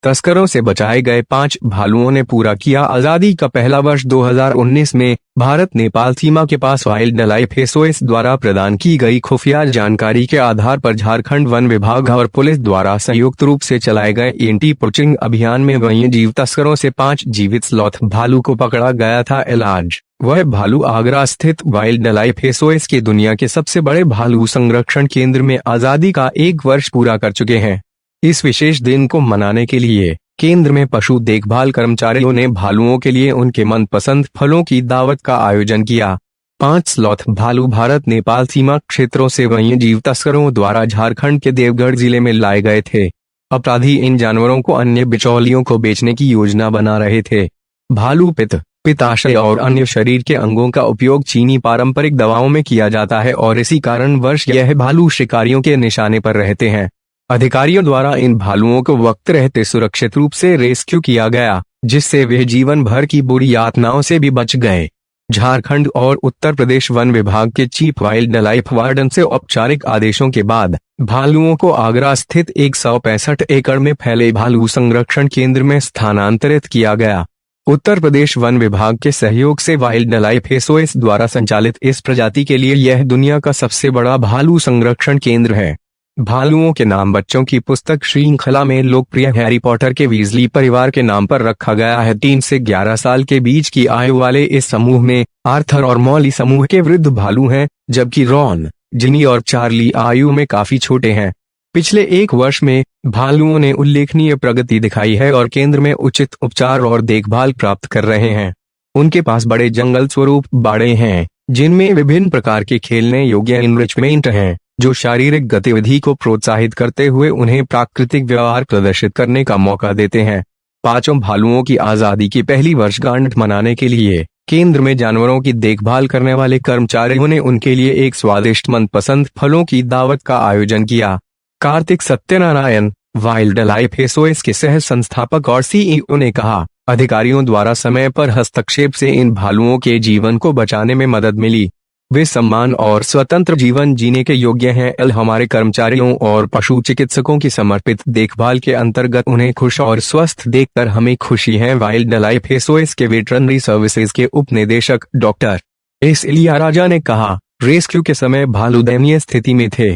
तस्करों से बचाए गए 5 भालुओं ने पूरा किया आजादी का पहला वर्ष। 2019 में भारत नेपाल सीमा के पास वाइल्ड लाइफ एसओएस द्वारा प्रदान की गई खुफिया जानकारी के आधार पर झारखंड वन विभाग और पुलिस द्वारा संयुक्त रूप से चलाए गए एंटी पोचिंग अभियान में वन्य जीव तस्करों से 5 जीवित स्लॉथ भालू को पकड़ा गया था। इलाज वह भालू आगरा स्थित वाइल्ड लाइफ एसओएस के दुनिया के सबसे बड़े भालू संरक्षण केंद्र में आजादी का 1 वर्ष पूरा कर चुके हैं। इस विशेष दिन को मनाने के लिए केंद्र में पशु देखभाल कर्मचारियों ने भालुओं के लिए उनके मनपसंद फलों की दावत का आयोजन किया। 5 स्लॉथ भालू भारत नेपाल सीमा क्षेत्रों से वन्य जीव तस्करों द्वारा झारखंड के देवगढ़ जिले में लाए गए थे। अपराधी इन जानवरों को अन्य बिचौलियों को बेचने की योजना बना रहे थे। भालू पित्ताशय और अन्य शरीर के अंगों का उपयोग चीनी पारंपरिक दवाओं में किया जाता है और इसी कारणवश यह भालू शिकारियों के निशाने पर रहते हैं। अधिकारियों द्वारा इन भालुओं को वक्त रहते सुरक्षित रूप से रेस्क्यू किया गया, जिससे वे जीवन भर की बुरी यातनाओं से भी बच गए। झारखंड और उत्तर प्रदेश वन विभाग के चीफ वाइल्ड लाइफ वार्डन से औपचारिक आदेशों के बाद भालुओं को आगरा स्थित 165 एकड़ में फैले भालू संरक्षण केंद्र में स्थानांतरित किया गया। उत्तर प्रदेश वन विभाग के सहयोग से वाइल्ड लाइफ एसओएस द्वारा संचालित इस प्रजाति के लिए यह दुनिया का सबसे बड़ा भालू संरक्षण केंद्र है। भालुओं के नाम बच्चों की पुस्तक श्रृंखला में लोकप्रिय हैरी पॉटर के वीजली परिवार के नाम पर रखा गया है। 3 से 11 साल के बीच की आयु वाले इस समूह में आर्थर और मॉली समूह के वृद्ध भालू हैं, जबकि रॉन, जिनी और चार्ली आयु में काफी छोटे हैं। पिछले 1 वर्ष में भालुओं ने उल्लेखनीय प्रगति दिखाई है और केंद्र में उचित उपचार और देखभाल प्राप्त कर रहे हैं। उनके पास बड़े जंगल स्वरूप बाड़े हैं, जिनमें विभिन्न प्रकार के खेलने योग्य इनरिचमेंट हैं, जो शारीरिक गतिविधि को प्रोत्साहित करते हुए उन्हें प्राकृतिक व्यवहार प्रदर्शित करने का मौका देते हैं। 5 भालुओं की आजादी की पहली वर्षगांठ मनाने के लिए केंद्र में जानवरों की देखभाल करने वाले कर्मचारियों ने उनके लिए एक स्वादिष्ट मनपसंद फलों की दावत का आयोजन किया। Kartik Satyanarayan, wild life SOS के सह संस्थापक और सीईओ ने कहा, अधिकारियों द्वारा समय पर हस्तक्षेप से इन भालुओं के जीवन को बचाने में मदद मिली। वे सम्मान और स्वतंत्र जीवन जीने के योग्य हैं। हमारे कर्मचारियों और पशु चिकित्सकों की समर्पित देखभाल के अंतर्गत उन्हें खुश और स्वस्थ देखकर हमें खुशी है। वाइल्ड लाइफ एसओएस के वेटरनरी सर्विसेज के उप निदेशक डॉक्टर एस इलियाराजा ने कहा, रेस्क्यू के समय भालू दयनीय स्थिति में थे।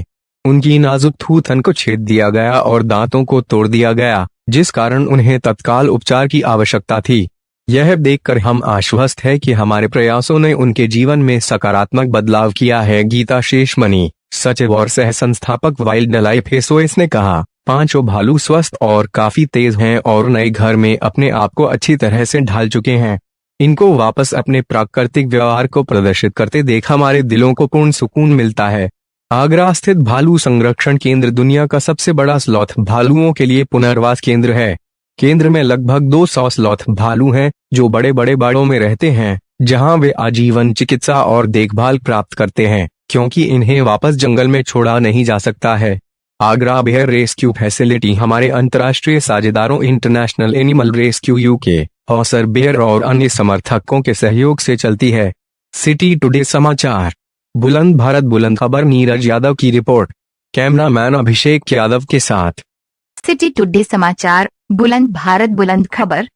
उनकी नाजुक थूथन को छेद दिया गया और दांतों को तोड़ दिया गया, जिस कारण उन्हें तत्काल उपचार की आवश्यकता थी। यह देखकर हम आश्वस्त है कि हमारे प्रयासों ने उनके जीवन में सकारात्मक बदलाव किया है। गीता शेषमणि, सचिव और सह संस्थापक वाइल्ड लाइफ एसओएस ने कहा, 5 भालू स्वस्थ और काफी तेज हैं और नए घर में अपने आप को अच्छी तरह से ढाल चुके हैं। इनको वापस अपने प्राकृतिक व्यवहार को प्रदर्शित करते देख हमारे दिलों को पूर्ण सुकून मिलता है। आगरा स्थित भालू संरक्षण केंद्र दुनिया का सबसे बड़ा स्लॉथ भालुओं के लिए पुनर्वास केंद्र है। केंद्र में लगभग 200 स्लॉथ भालू हैं, जो बड़े बड़े बाड़ों में रहते हैं, जहां वे आजीवन चिकित्सा और देखभाल प्राप्त करते हैं, क्योंकि इन्हें वापस जंगल में छोड़ा नहीं जा सकता है। आगरा बेयर रेस्क्यू फैसिलिटी हमारे अंतर्राष्ट्रीय साझेदारों International Animal Rescue UK, Hauser Bayer और अन्य समर्थकों के सहयोग से चलती है। सिटी टुडे समाचार, बुलंद भारत बुलंद खबर। नीरज यादव की रिपोर्ट, कैमरामैन अभिषेक यादव के साथ। सिटी टुडे समाचार, बुलंद भारत बुलंद खबर।